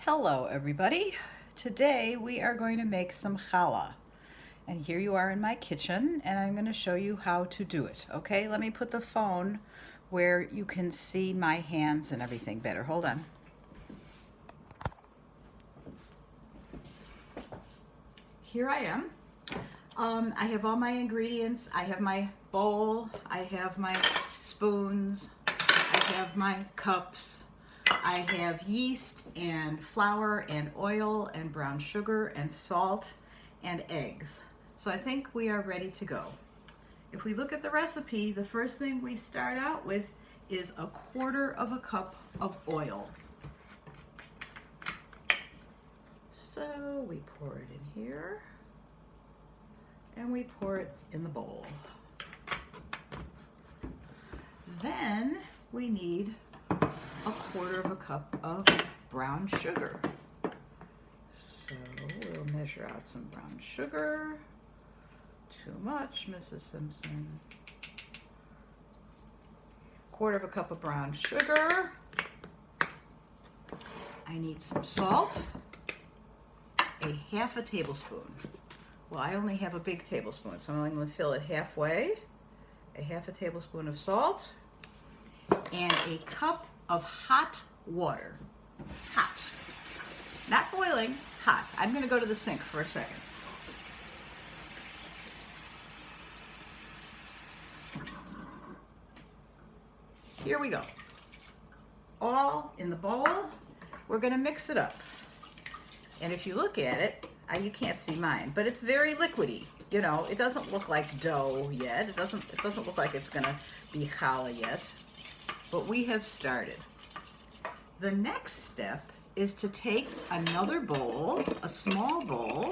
Hello everybody. Today we are going to make some challah. And here you are in my kitchen and I'm going to show you how to do it. Okay, let me put the phone where you can see my hands and everything better. Hold on. Here I am. I have all my ingredients. I have my bowl. I have my spoons. I have my cups. I have yeast and flour and oil and brown sugar and salt and eggs. So I think we are ready to go. If we look at the recipe, the first thing we start out with is 1/4 cup of oil. So we pour it in here and we pour it in the bowl. Then we need 1/4 cup of brown sugar. So we'll measure out some brown sugar. Too much, Mrs. Simpson. 1/4 cup of brown sugar. I need some salt. A 1/2 tablespoon. Well, I only have a big tablespoon, so I'm only going to fill it halfway. A 1/2 tablespoon of salt. And a cup of hot water. Hot. Not boiling, hot. I'm going to go to the sink for a second. Here we go. All in the bowl. We're going to mix it up. And if you look at it, you can't see mine, but it's very liquidy. You know, it doesn't look like dough yet. It doesn't look like it's going to be challah yet. But we have started. The next step is to take another bowl, a small bowl,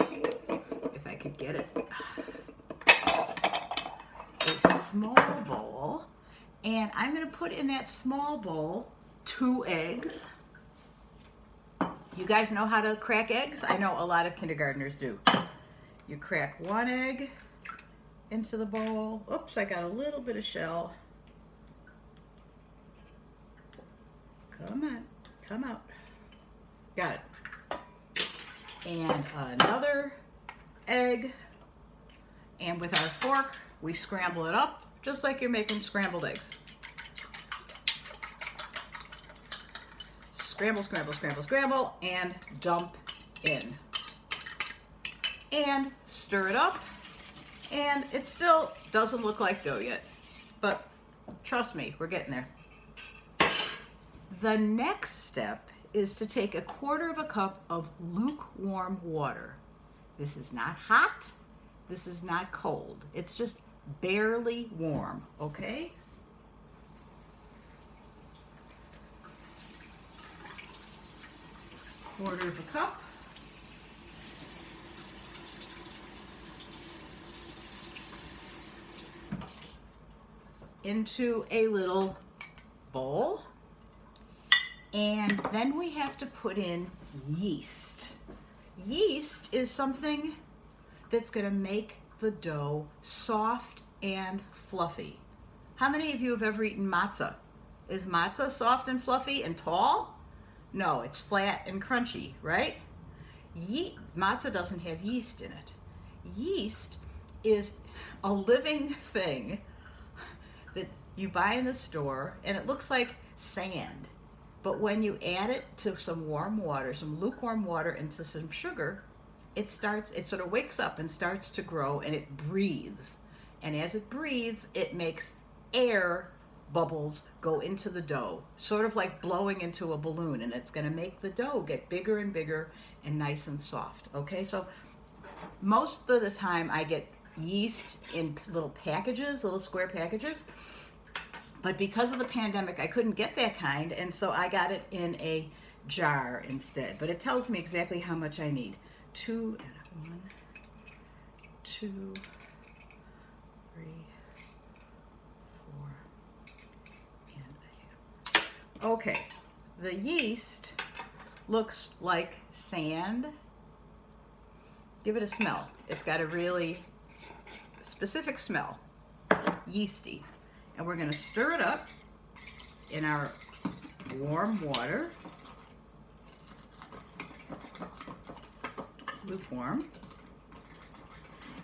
if I could get it, a small bowl, and I'm going to put in that small bowl 2 eggs. You guys know how to crack eggs? I know a lot of kindergartners do. You crack 1 egg into the bowl. Oops, I got a little bit of shell. Come on, come out. Got it. And another egg. And with our fork, we scramble it up, just like you're making scrambled eggs. Scramble, scramble, scramble, scramble, and dump in. And stir it up. And it still doesn't look like dough yet, but trust me, we're getting there. The next step is to take 1/4 cup of lukewarm water. This is not hot, this is not cold. It's just barely warm, okay? Quarter of a cup. Into a little bowl. And then we have to put in yeast. Yeast is something that's going to make the dough soft and fluffy. How many of you have ever eaten matzah? Is matzah soft and fluffy and tall? No, it's flat and crunchy, right? Matzah doesn't have yeast in it. Yeast is a living thing that you buy in the store, and it looks like sand. But when you add it to some warm water, some lukewarm water, and to some sugar, it sort of wakes up and starts to grow, and it breathes. And as it breathes, it makes air bubbles go into the dough, sort of like blowing into a balloon, and it's going to make the dough get bigger and bigger and nice and soft. Okay, so most of the time I get yeast in little packages, little square packages. But because of the pandemic, I couldn't get that kind, and so I got it in a jar instead. But it tells me exactly how much I need. 2 and 1, 2, 3, 4 and a 1/2. Okay, the yeast looks like sand. Give it a smell. It's got a really specific smell, yeasty. And we're going to stir it up in our warm water. lukewarm.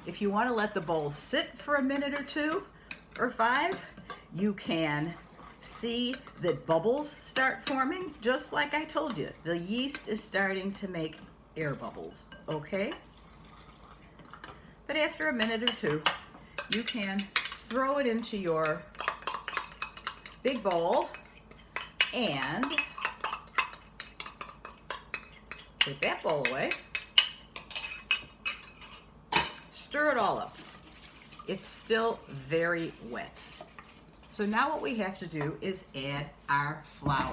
If you want to let the bowl sit for a minute or 2 or 5, you can see that bubbles start forming, just like I told you. The yeast is starting to make air bubbles, okay? But after a minute or 2, you can throw it into your big bowl and take that bowl away. Stir it all up. It's still very wet. So now what we have to do is add our flour.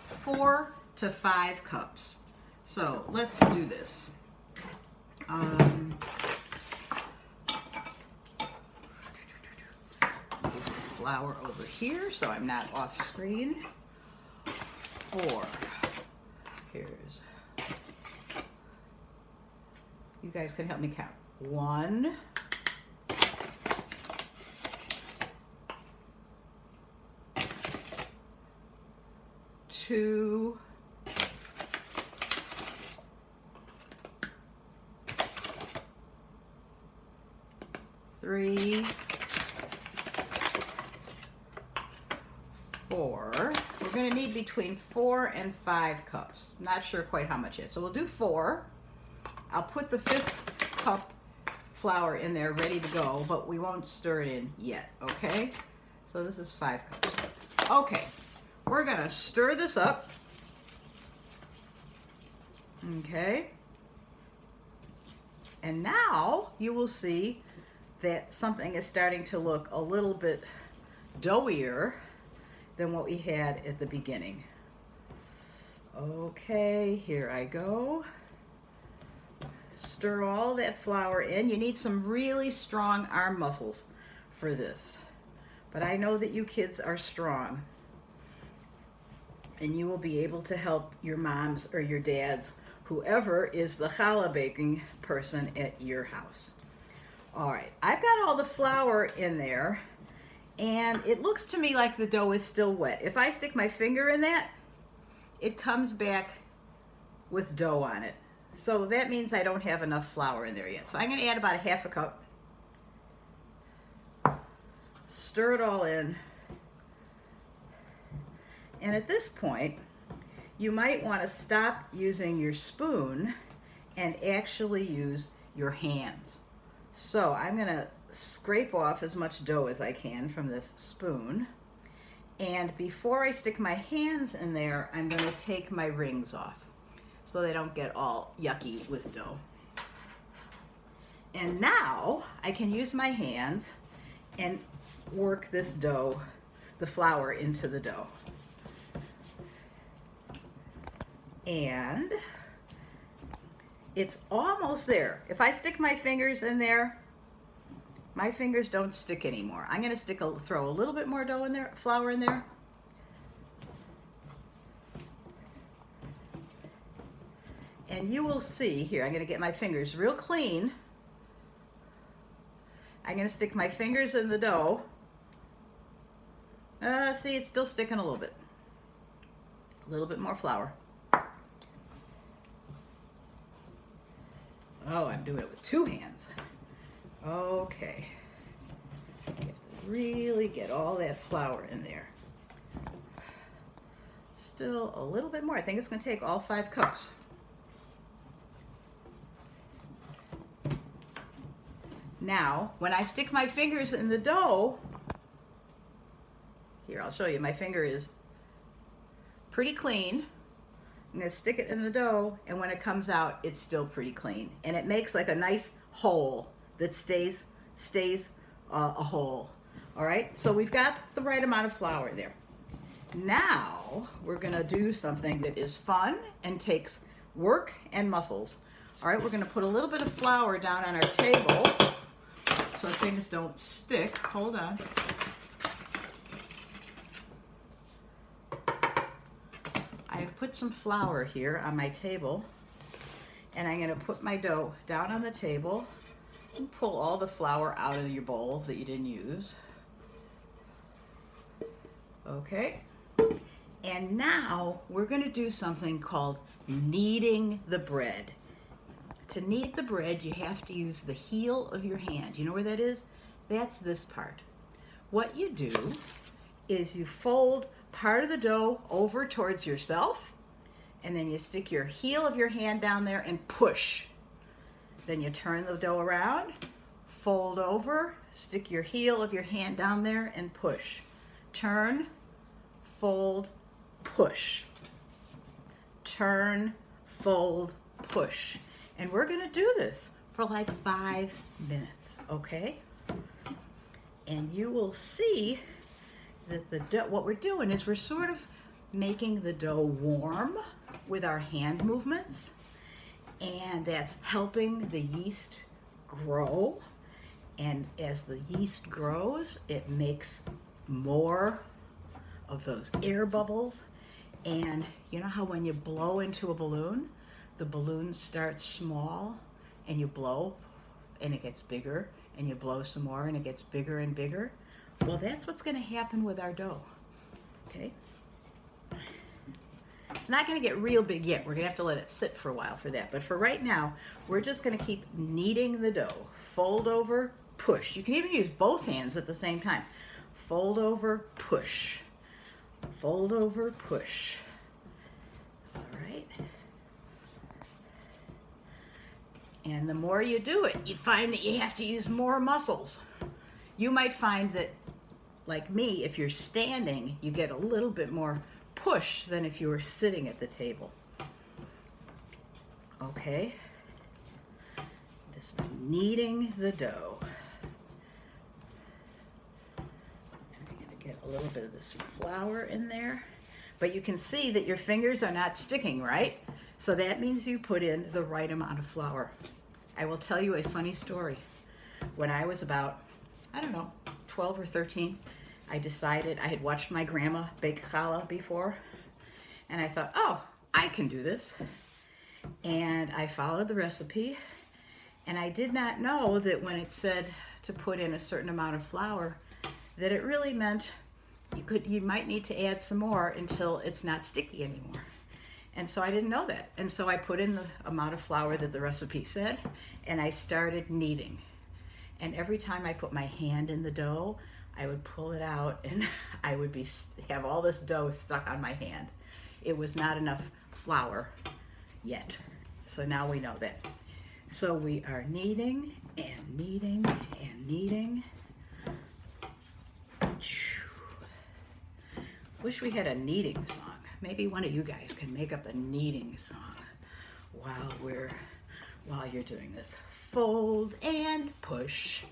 4 to 5 cups. So let's do this. Flour over here so I'm not off screen. 4. Here's. You guys can help me count. 1. 2. 3. 4. We're going to need between 4 and 5 cups. Not sure quite how much yet. So we'll do 4. I'll put the 5th cup flour in there ready to go, but we won't stir it in yet, okay? So this is 5 cups. Okay, we're going to stir this up. Okay. And now you will see that something is starting to look a little bit doughier than what we had at the beginning. Okay, here I go. Stir all that flour in. You need some really strong arm muscles for this. But I know that you kids are strong. And you will be able to help your moms or your dads, whoever is the challah baking person at your house. All right, I've got all the flour in there, and it looks to me like the dough is still wet. If I stick my finger in that, it comes back with dough on it. So that means I don't have enough flour in there yet. So I'm going to add about 1/2 cup. Stir it all in. And at this point, you might want to stop using your spoon and actually use your hands. So I'm going to scrape off as much dough as I can from this spoon. And before I stick my hands in there, I'm going to take my rings off so they don't get all yucky with dough. And now I can use my hands and work this dough, the flour, into the dough. And it's almost there. If I stick my fingers in there, my fingers don't stick anymore. I'm going to throw a little bit more dough in there, flour in there. And you will see here, I'm going to get my fingers real clean. I'm going to stick my fingers in the dough. See, it's still sticking a little bit. A little bit more flour. Oh, I'm doing it with 2 hands. Okay. You have to really get all that flour in there. Still a little bit more. I think it's going to take all 5 cups. Now, when I stick my fingers in the dough, here, I'll show you. My finger is pretty clean. I'm going to stick it in the dough, and when it comes out, it's still pretty clean. And it makes like a nice hole that stays a hole. All right, so we've got the right amount of flour there. Now, we're going to do something that is fun and takes work and muscles. All right, we're going to put a little bit of flour down on our table so things don't stick. Hold on. I've put some flour here on my table, and I'm going to put my dough down on the table and pull all the flour out of your bowl that you didn't use. Okay, and now we're going to do something called kneading the bread. to knead the bread, you have to use the heel of your hand. You know where that is? That's this part. What you do is you fold part of the dough over towards yourself, and then you stick your heel of your hand down there and push. Then you turn the dough around, fold over, stick your heel of your hand down there and push. Turn, fold, push. Turn, fold, push. And we're gonna do this for like 5 minutes, okay? And you will see that the dough, what we're doing is we're sort of making the dough warm with our hand movements, and that's helping the yeast grow. And as the yeast grows, it makes more of those air bubbles. And you know how when you blow into a balloon, the balloon starts small and you blow and it gets bigger, and you blow some more and it gets bigger and bigger? Well, that's what's going to happen with our dough, okay? It's not going to get real big yet. We're going to have to let it sit for a while for that. But for right now, we're just going to keep kneading the dough. Fold over, push. You can even use both hands at the same time. Fold over, push. Fold over, push. All right. And the more you do it, you find that you have to use more muscles. You might find that, like me, if you're standing, you get a little bit more push than if you were sitting at the table. Okay. This is kneading the dough. And I'm going to get a little bit of this flour in there. But you can see that your fingers are not sticking, right? So that means you put in the right amount of flour. I will tell you a funny story. When I was about, 12 or 13, I decided, I had watched my grandma bake challah before, and I thought, oh, I can do this. And I followed the recipe, and I did not know that when it said to put in a certain amount of flour, that it really meant you might need to add some more until it's not sticky anymore. And so I didn't know that. And so I put in the amount of flour that the recipe said, and I started kneading. And every time I put my hand in the dough, I would pull it out, and I would have all this dough stuck on my hand. It was not enough flour yet. So now we know that. So we are kneading and kneading and kneading. Wish we had a kneading song. Maybe one of you guys can make up a kneading song while you're doing this. Fold and push,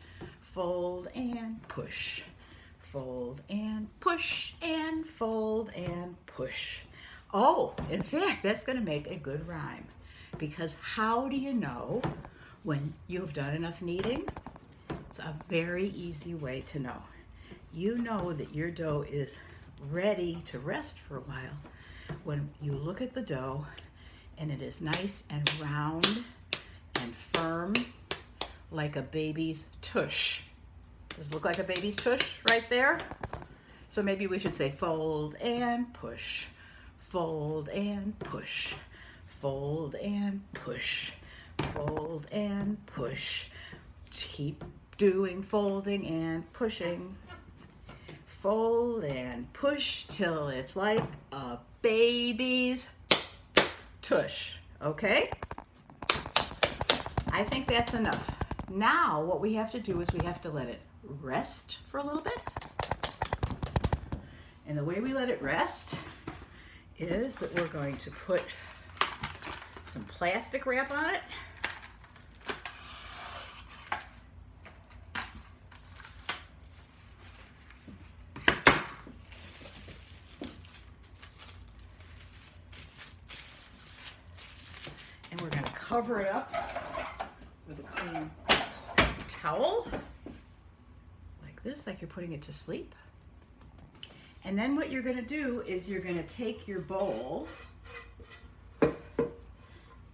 fold and push, fold and push, and fold and push. Oh, in fact, that's going to make a good rhyme, because how do you know when you've done enough kneading? It's a very easy way to know. You know that your dough is ready to rest for a while when you look at the dough and it is nice and round and firm, like a baby's tush. Does it look like a baby's tush right there? So maybe we should say fold and push, fold and push, fold and push, fold and push. Keep doing folding and pushing. Fold and push till it's like a baby's tush, okay? I think that's enough. Now what we have to do is we have to let it rest for a little bit. And the way we let it rest is that we're going to put some plastic wrap on it. And we're going to cover it up with a clean towel, like this, like you're putting it to sleep. And then what you're going to do is you're going to take your bowl.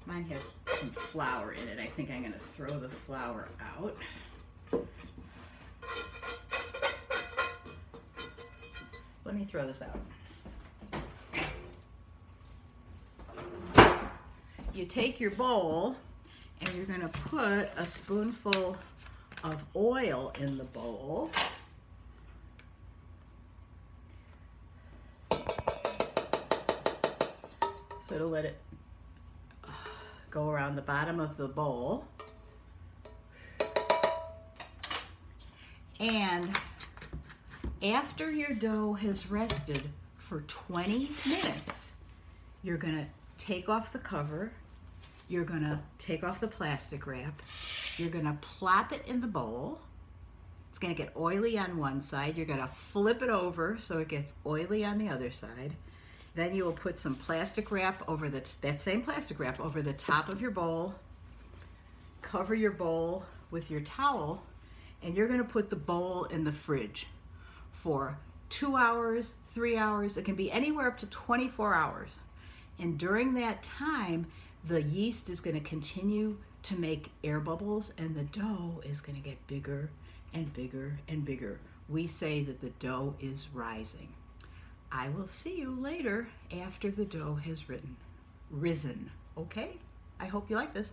Mine has some flour in it. I think I'm going to throw the flour out. Let me throw this out. You take your bowl And you're gonna put a spoonful of oil in the bowl. So it'll let it go around the bottom of the bowl. And after your dough has rested for 20 minutes, you're gonna take off the cover, you're gonna take off the plastic wrap, you're gonna plop it in the bowl. It's gonna get oily on one side, you're gonna flip it over so it gets oily on the other side. Then you will put some plastic wrap over that same plastic wrap over the top of your bowl, cover your bowl with your towel, and you're gonna put the bowl in the fridge for 2 hours, 3 hours. It can be anywhere up to 24 hours. And during that time, the yeast is gonna continue to make air bubbles and the dough is gonna get bigger and bigger and bigger. We say that the dough is rising. I will see you later after the dough has risen. Okay? I hope you like this.